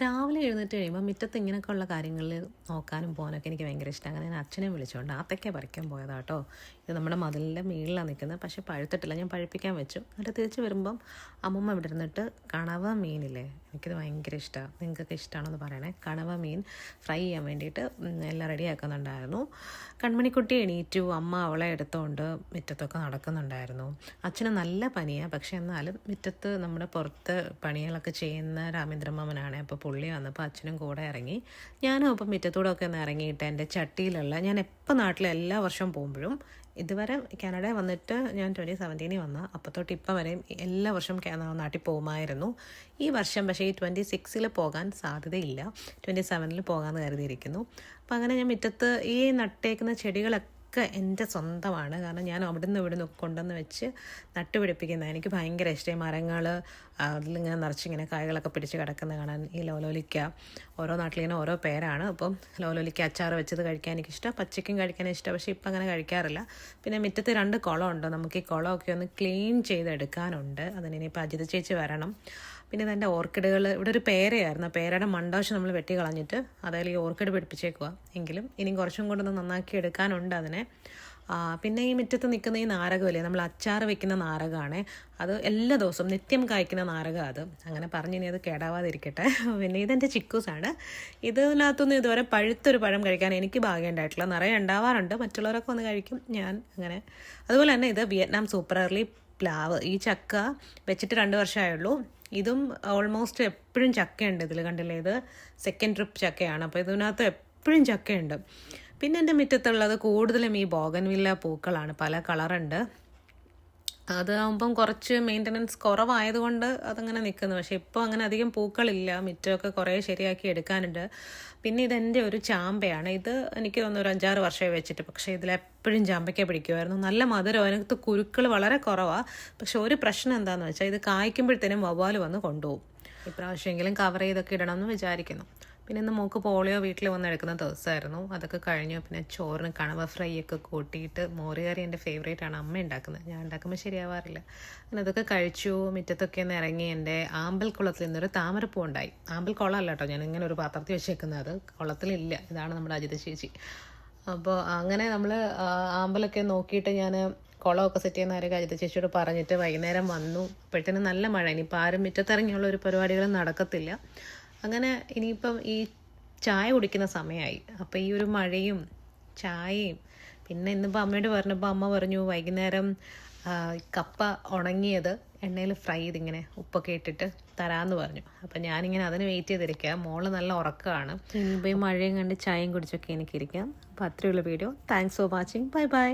രാവിലെ എഴുന്നേറ്റ് കഴിയുമ്പോൾ മുറ്റത്ത് ഇങ്ങനെയൊക്കെയുള്ള കാര്യങ്ങളിൽ നോക്കാനും പോകാനൊക്കെ എനിക്ക് ഭയങ്കര ഇഷ്ടം. അങ്ങനെ ഞാൻ അച്ഛനെ വിളിച്ചുകൊണ്ട് ആത്തയ്ക്ക പറിക്കാൻ പോയതാട്ടോ. ഇത് നമ്മുടെ മതിലിൻ്റെ മുകളിലാണ് നിൽക്കുന്നത്, പക്ഷേ പഴുത്തിട്ടില്ല. ഞാൻ പഴുപ്പിക്കാൻ വെച്ചു. എന്നിട്ട് തിരിച്ച് വരുമ്പം അമ്മൂമ്മ ഇവിടെ ഇരുന്നിട്ട് കണവ മീനില്ലേ, എനിക്കിത് ഭയങ്കര ഇഷ്ടമാണ്. നിങ്ങൾക്കൊക്കെ ഇഷ്ടമാണെന്ന് പറയണേ. കണവ മീൻ ഫ്രൈ ചെയ്യാൻ വേണ്ടിയിട്ട് എല്ലാം റെഡിയാക്കുന്നുണ്ടായിരുന്നു. കൺമണിക്കുട്ടി എണീറ്റു. അമ്മ അവളെ എടുത്തുകൊണ്ട് മുറ്റത്തൊക്കെ നടക്കുന്നുണ്ടായിരുന്നു. അച്ഛന് നല്ല പനിയാണ്, പക്ഷെ എന്നാലും മുറ്റത്ത് നമ്മുടെ പുറത്ത് പണികളൊക്കെ ചെയ്യുന്ന രാമേന്ദ്രമാമനാണ്. അപ്പോൾ പുള്ളി വന്നപ്പോൾ അച്ഛനും കൂടെ ഇറങ്ങി. ഞാനും അപ്പം മുറ്റത്തൂടെ ഒക്കെ ഒന്ന് ഇറങ്ങിയിട്ട് എൻ്റെ ചട്ടിയിലുള്ള, ഞാൻ എപ്പോൾ നാട്ടിൽ എല്ലാ വർഷവും പോകുമ്പോഴും, ഇതുവരെ കാനഡയിൽ വന്നിട്ട് ഞാൻ 2017 വന്ന അപ്പോൾ തൊട്ട് ഇപ്പം വരെയും എല്ലാ വർഷവും നാട്ടിൽ പോകുമായിരുന്നു. ഈ വർഷം പക്ഷേ ഈ 26 പോകാൻ സാധ്യതയില്ല, 27 പോകാമെന്ന് കരുതിയിരിക്കുന്നു. അപ്പം അങ്ങനെ ഞാൻ മുറ്റത്ത് ഈ നട്ടേക്കുന്ന ചെടികളൊക്കെ എൻ്റെ സ്വന്തമാണ്. കാരണം ഞാൻ അവിടുന്ന് ഇവിടുന്ന് കൊണ്ടുവന്ന് വെച്ച് നട്ടുപിടിപ്പിക്കുന്നത് എനിക്ക് ഭയങ്കര ഇഷ്ടമായി. മരങ്ങൾ അതിലിങ്ങനെ നിറച്ചിങ്ങനെ കായകളൊക്കെ പിടിച്ച് കിടക്കുന്ന കാണാൻ. ഈ ലോലോലിക്ക, ഓരോ നാട്ടിലിങ്ങനെ ഓരോ പേരാണ്. അപ്പം ലോലോലിക്ക അച്ചാർ വെച്ചത് കഴിക്കാൻ എനിക്കിഷ്ടം, പച്ചയ്ക്കും കഴിക്കാൻ ഇഷ്ടം. പക്ഷേ ഇപ്പം അങ്ങനെ കഴിക്കാറില്ല. പിന്നെ മുറ്റത്ത് 2 കുളമുണ്ട്. നമുക്ക് ഈ കുളമൊക്കെ ഒന്ന് ക്ലീൻ ചെയ്തെടുക്കാനുണ്ട്. അതിനിപ്പോൾ അജിത ചേച്ചി വരണം. പിന്നെ ഇതെൻ്റെ ഓർക്കിഡുകൾ, ഇവിടെ ഒരു പേരയായിരുന്നു. ആ പേരയുടെ മണ്ടവശം നമ്മൾ വെട്ടി കളഞ്ഞിട്ട് അതായത് ഈ ഓർക്കിഡ് പിടിപ്പിച്ചേക്കുക. എങ്കിലും ഇനിയും കുറച്ചും കൂടെ ഒന്ന് നന്നാക്കി എടുക്കാനുണ്ട് അതിനെ. പിന്നെ ഈ മുറ്റത്ത് നിൽക്കുന്ന ഈ നാരകമില്ലേ, നമ്മൾ അച്ചാർ വെക്കുന്ന നാരകമാണ്. അത് എല്ലാ ദിവസവും നിത്യം കായ്ക്കുന്ന നാരകം അത്. അങ്ങനെ പറഞ്ഞിനി അത് കേടാവാതിരിക്കട്ടെ. പിന്നെ ഇതെൻ്റെ ചിക്കൂസാണ്. ഇതിനകത്തൊന്നും ഇതുവരെ പഴുത്തൊരു പഴം കഴിക്കാൻ എനിക്ക് ഭാഗ്യം ഉണ്ടായിട്ടില്ല. നിറയെ ഉണ്ടാവാറുണ്ട്, മറ്റുള്ളവരൊക്കെ ഒന്ന് കഴിക്കും, ഞാൻ അങ്ങനെ. അതുപോലെ തന്നെ ഇത് വിയറ്റ്നാം സൂപ്പർ എർലി പ്ലാവ്. ഈ ചക്ക വെച്ചിട്ട് 2 വർഷമായുള്ളൂ. ഇതും ഓൾമോസ്റ്റ് എപ്പോഴും ചക്കയുണ്ട്. ഇതിൽ കണ്ടില്ലേ, ഇത് സെക്കൻഡ് ട്രിപ്പ് ചക്കയാണ്. അപ്പോൾ ഇതിനകത്ത് എപ്പോഴും ചക്കയുണ്ട്. പിന്നെ എൻ്റെ മുറ്റത്തുള്ളത് കൂടുതലും ഈ ബോഗൻവില്ല പൂക്കളാണ്. പല കളറുണ്ട്. അതാകുമ്പം കുറച്ച് മെയിൻ്റനൻസ് കുറവായതുകൊണ്ട് അതങ്ങനെ നിൽക്കുന്നു. പക്ഷേ ഇപ്പോൾ അങ്ങനെ അധികം പൂക്കളില്ല. മുറ്റമൊക്കെ കുറേ ശരിയാക്കി എടുക്കാനുണ്ട്. പിന്നെ ഇതെൻ്റെ ഒരു ചാമ്പയാണ്. ഇത് എനിക്ക് തോന്നുന്നു ഒരു 5-6 വർഷമായി വെച്ചിട്ട്. പക്ഷേ ഇതിലെപ്പോഴും ചാമ്പയ്ക്ക പിടിക്കുമായിരുന്നു. നല്ല മധുരം, അതിനകത്ത് കുരുക്കൾ വളരെ കുറവാണ്. പക്ഷെ ഒരു പ്രശ്നം എന്താണെന്ന് വെച്ചാൽ ഇത് കായ്ക്കുമ്പോഴത്തേനും വവ്വാൽ വന്ന് കൊണ്ടുപോകും. ഇപ്രാവശ്യമെങ്കിലും കവർ ചെയ്തൊക്കെ ഇടണമെന്ന് വിചാരിക്കുന്നു. പിന്നെ ഇന്ന് മോൾക്ക് പോളിയോ വീട്ടിൽ വന്ന് എടുക്കുന്ന ദിവസമായിരുന്നു. അതൊക്കെ കഴിഞ്ഞു. പിന്നെ ചോറിന് കണവ ഫ്രൈ ഒക്കെ കൂട്ടിയിട്ട് മോരുകറി എൻ്റെ ഫേവറേറ്റ് ആണ്. അമ്മ ഉണ്ടാക്കുന്നത്, ഞാൻ ഉണ്ടാക്കുമ്പോൾ ശരിയാവാറില്ല. അങ്ങനെ അതൊക്കെ കഴിച്ചു. മുറ്റത്തൊക്കെ ഒന്ന് ഇറങ്ങി. എൻ്റെ ആമ്പൽ കുളത്തിൽ നിന്നൊരു താമരപ്പൂ ഉണ്ടായി. ആമ്പൽ കുളമല്ല കേട്ടോ, ഞാൻ ഇങ്ങനെ ഒരു പാത്രത്തിൽ വെച്ചേക്കുന്നത്, കുളത്തിലില്ല. ഇതാണ് നമ്മുടെ അജിത ചേച്ചി. അപ്പോൾ അങ്ങനെ നമ്മൾ ആമ്പലൊക്കെ നോക്കിയിട്ട് ഞാൻ കുളമൊക്കെ സെറ്റ് ചെയ്യുന്ന കാര്യം അജിത ചേച്ചിയോട് പറഞ്ഞിട്ട് വൈകുന്നേരം വന്നു. അപ്പോഴത്തേനും നല്ല മഴ. ഇനിയിപ്പോൾ ആരും മുറ്റത്തിറങ്ങിയുള്ള ഒരു പരിപാടികളും നടക്കത്തില്ല. അങ്ങനെ ഇനിയിപ്പം ഈ ചായ കുടിക്കുന്ന സമയമായി. അപ്പോൾ ഈ ഒരു മഴയും ചായയും, പിന്നെ ഇന്നിപ്പോൾ അമ്മയോട് പറഞ്ഞപ്പോൾ അമ്മ പറഞ്ഞു വൈകുന്നേരം കപ്പ ഉണങ്ങിയത് എണ്ണയിൽ ഫ്രൈ ചെയ്തിങ്ങനെ ഉപ്പൊക്കെ ഇട്ടിട്ട് തരാമെന്ന് പറഞ്ഞു. അപ്പം ഞാനിങ്ങനെ അതിന് വെയിറ്റ് ചെയ്തിരിക്കുക. മോള് നല്ല ഉറക്കമാണ്. ഇനിയിപ്പോൾ ഈ മഴയും കണ്ട് ചായയും കുടിച്ചൊക്കെ എനിക്കിരിക്കാം. അപ്പോൾ അത്രയുള്ള video. Thanks for watching. Bye by.